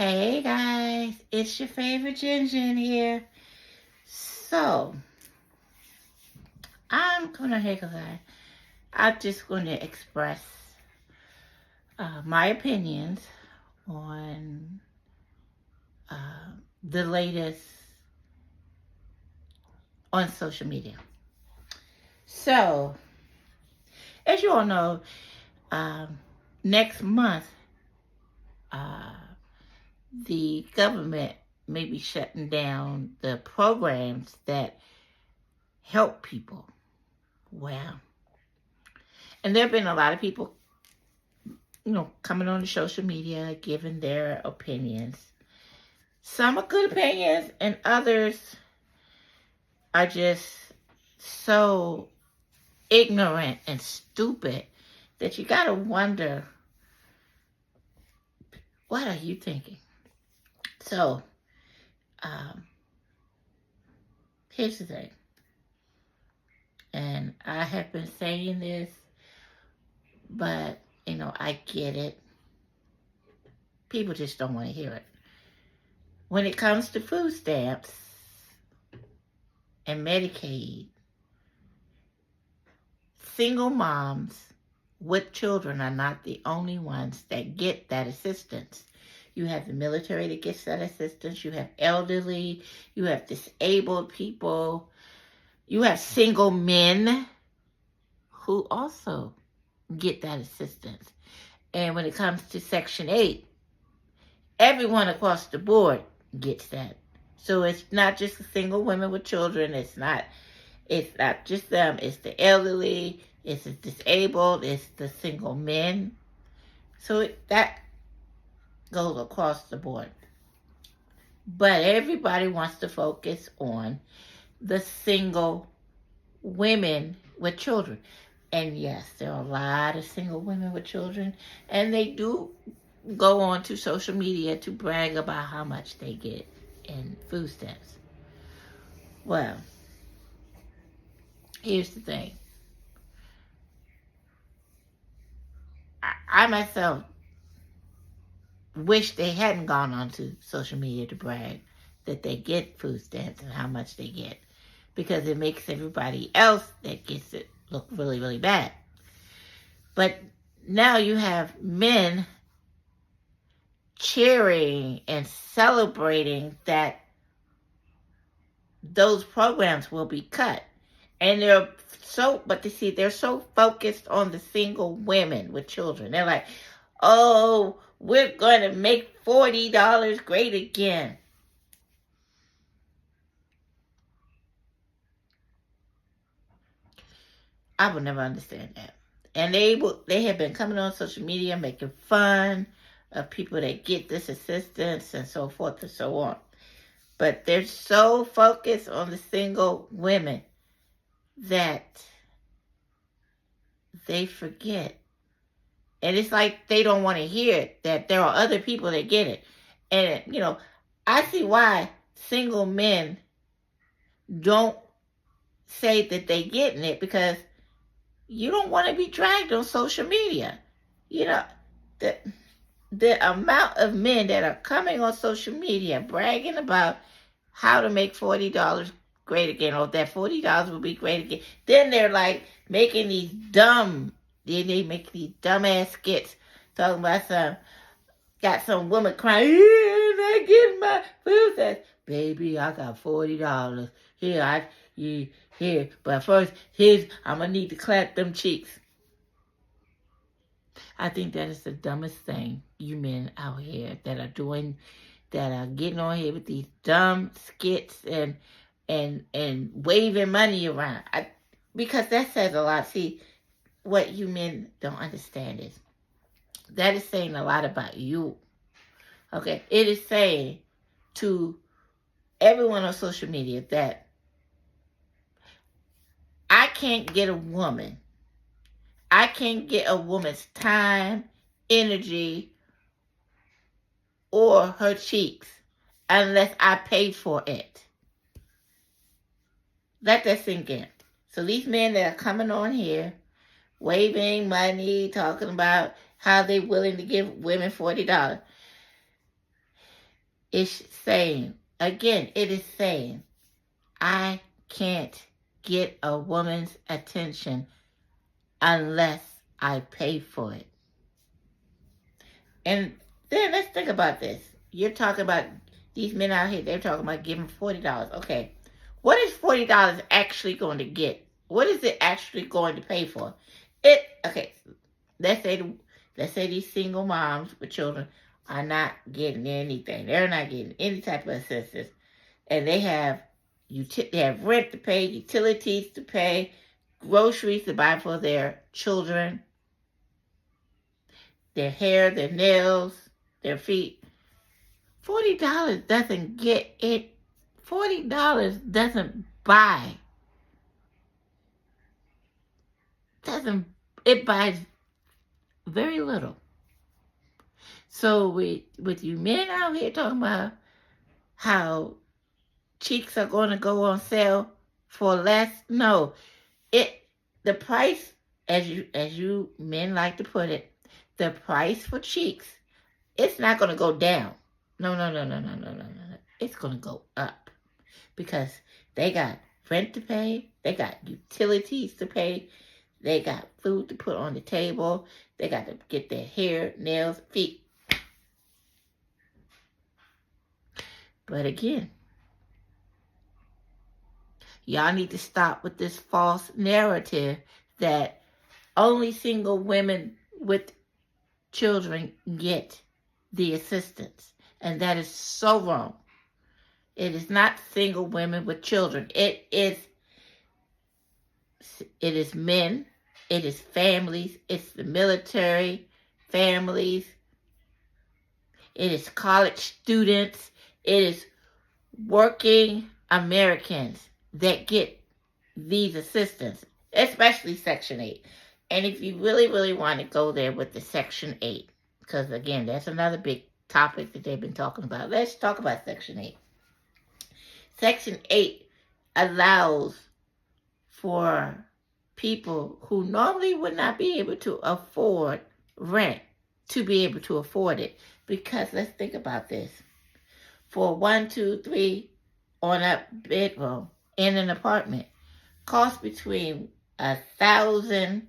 Hey guys, it's your favorite Jin here. So, I'm just going to express my opinions on the latest on social media. So, as you all know, next month, the government may be shutting down the programs that help people. Wow. And there have been a lot of people, coming on the social media, giving their opinions. Some are good opinions, and others are just so ignorant and stupid that you gotta wonder, what are you thinking? So, here's the thing. And I have been saying this, but, I get it. People just don't want to hear it. When it comes to food stamps and Medicaid, single moms with children are not the only ones that get that assistance. You have the military that gets that assistance. You have elderly. You have disabled people. You have single men who also get that assistance. And when it comes to Section 8, everyone across the board gets that. So it's not just the single women with children. It's not just them. It's the elderly. It's the disabled. It's the single men. So that goes across the board. But everybody wants to focus on the single women with children. And yes, there are a lot of single women with children, and they do go on to social media to brag about how much they get in food stamps. Well, here's the thing. I myself wish they hadn't gone onto social media to brag that they get food stamps and how much they get, because it makes everybody else that gets it look really, really bad. But now you have men cheering and celebrating that those programs will be cut. And they're so focused on the single women with children. They're like, oh, we're going to make $40 great again. I will never understand that. And they have been coming on social media making fun of people that get this assistance and so forth and so on. But they're so focused on the single women that they forget. And it's like they don't want to hear it, that there are other people that get it. And, I see why single men don't say that they getting it, because you don't want to be dragged on social media. The amount of men that are coming on social media bragging about how to make $40 great again, or that $40 will be great again. Then they're like making these dumbass skits talking about got some woman crying, I'm not getting my food stamps. Baby, I got $40. Here, but first, I'm going to need to clap them cheeks. I think that is the dumbest thing, you men out here that are getting on here with these dumb skits and waving money around. Because that says a lot. See, what you men don't understand is that is saying a lot about you. Okay? It is saying to everyone on social media that I can't get a woman's time, energy, or her cheeks unless I pay for it. Let that sink in. So these men that are coming on here, waving money, talking about how they're willing to give women $40. It's saying, again, it is saying, I can't get a woman's attention unless I pay for it. And then let's think about this. You're talking about these men out here, they're talking about giving $40. Okay, what is $40 actually going to get? What is it actually going to pay for? Okay, let's say these single moms with children are not getting anything. They're not getting any type of assistance. And they have rent to pay, utilities to pay, groceries to buy for their children, their hair, their nails, their feet. $40 doesn't get it. $40 doesn't buy. It buys very little. So with you men out here talking about how cheeks are going to go on sale for less, no. The price, as you men like to put it, the price for cheeks, it's not going to go down. No. It's going to go up because they got rent to pay, they got utilities to pay, they got food to put on the table, they got to get their hair, nails, feet. But again, y'all need to stop with this false narrative that only single women with children get the assistance. And that is so wrong. It is not single women with children. It is men. It is families. It's the military families. It is college students. It is working Americans that get these assistance, especially Section 8. And if you really, really want to go there with the Section 8, because again, that's another big topic that they've been talking about. Let's talk about Section 8. Section 8 allows for people who normally would not be able to afford rent to be able to afford it. Because let's think about this. For 1, 2, 3 on a bedroom in an apartment, costs between $1,000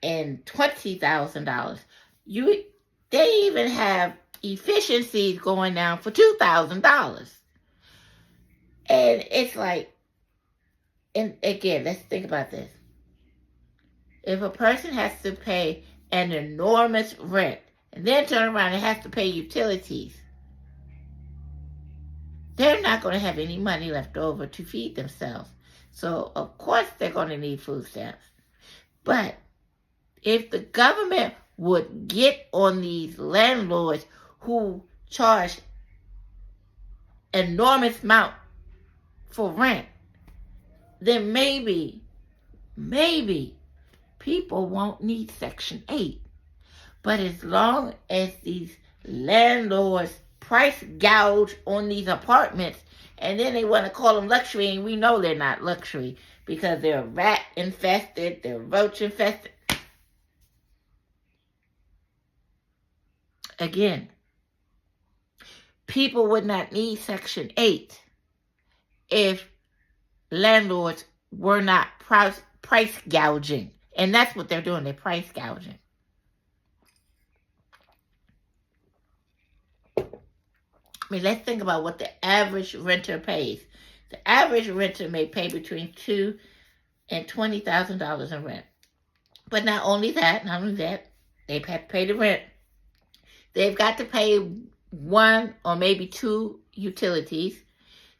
and $20,000. They even have efficiencies going down for $2,000. And it's like, and again, let's think about this. If a person has to pay an enormous rent and then turn around and has to pay utilities, they're not going to have any money left over to feed themselves. So, of course, they're going to need food stamps. But if the government would get on these landlords who charge enormous amount for rent, then maybe people won't need Section 8. But as long as these landlords price gouge on these apartments, and then they want to call them luxury, and we know they're not luxury because they're rat infested, they're roach infested. Again, people would not need Section 8 if landlords were not price gouging. And that's what they're doing, they're price gouging. I mean, let's think about what the average renter pays. The average renter may pay between $2,000 and $20,000 in rent. But not only that, they have to pay the rent. They've got to pay 1 or maybe 2 utilities.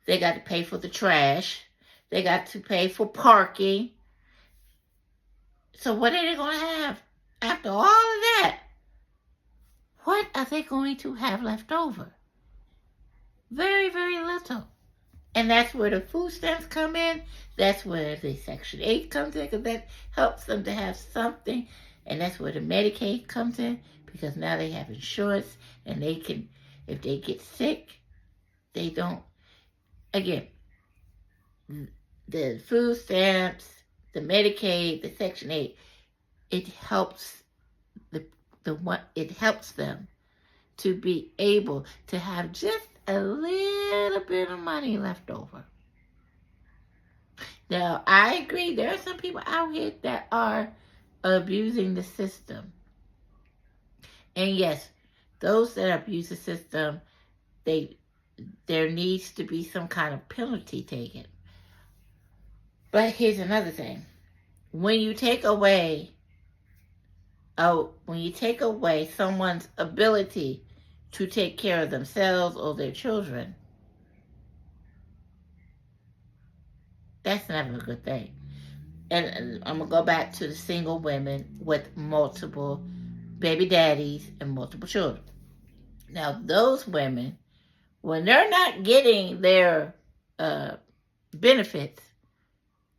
They got to pay for the trash. They got to pay for parking. So what are they going to have after all of that? What are they going to have left over? Very, very little. And that's where the food stamps come in. That's where the Section 8 comes in, because that helps them to have something. And that's where the Medicaid comes in, because now they have insurance, and they can, if they get sick, they don't. Again, the food stamps, the Medicaid, the Section 8, it helps it helps them to be able to have just a little bit of money left over. Now, I agree, there are some people out here that are abusing the system. And yes, those that abuse the system, there needs to be some kind of penalty taken. But here's another thing. When you take away someone's ability to take care of themselves or their children, that's never a good thing. And I'm going to go back to the single women with multiple baby daddies and multiple children. Now, those women, when they're not getting their benefits,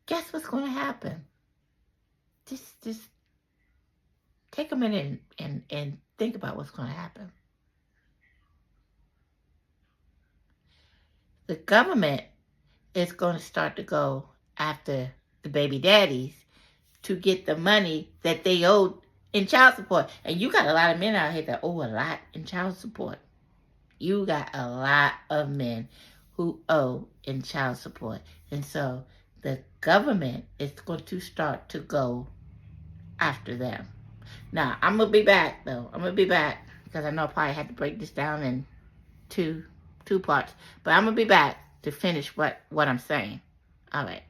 guess what's going to happen? Just take a minute and think about what's going to happen. The government is going to start to go after the baby daddies to get the money that they owed in child support. And you got a lot of men out here that owe a lot in child support. You got a lot of men who owe in child support. And so the government is going to start to go after them. Now, I'm going to be back, though. I'm going to be back because I know I probably had to break this down in two parts. But I'm going to be back to finish what I'm saying. All right.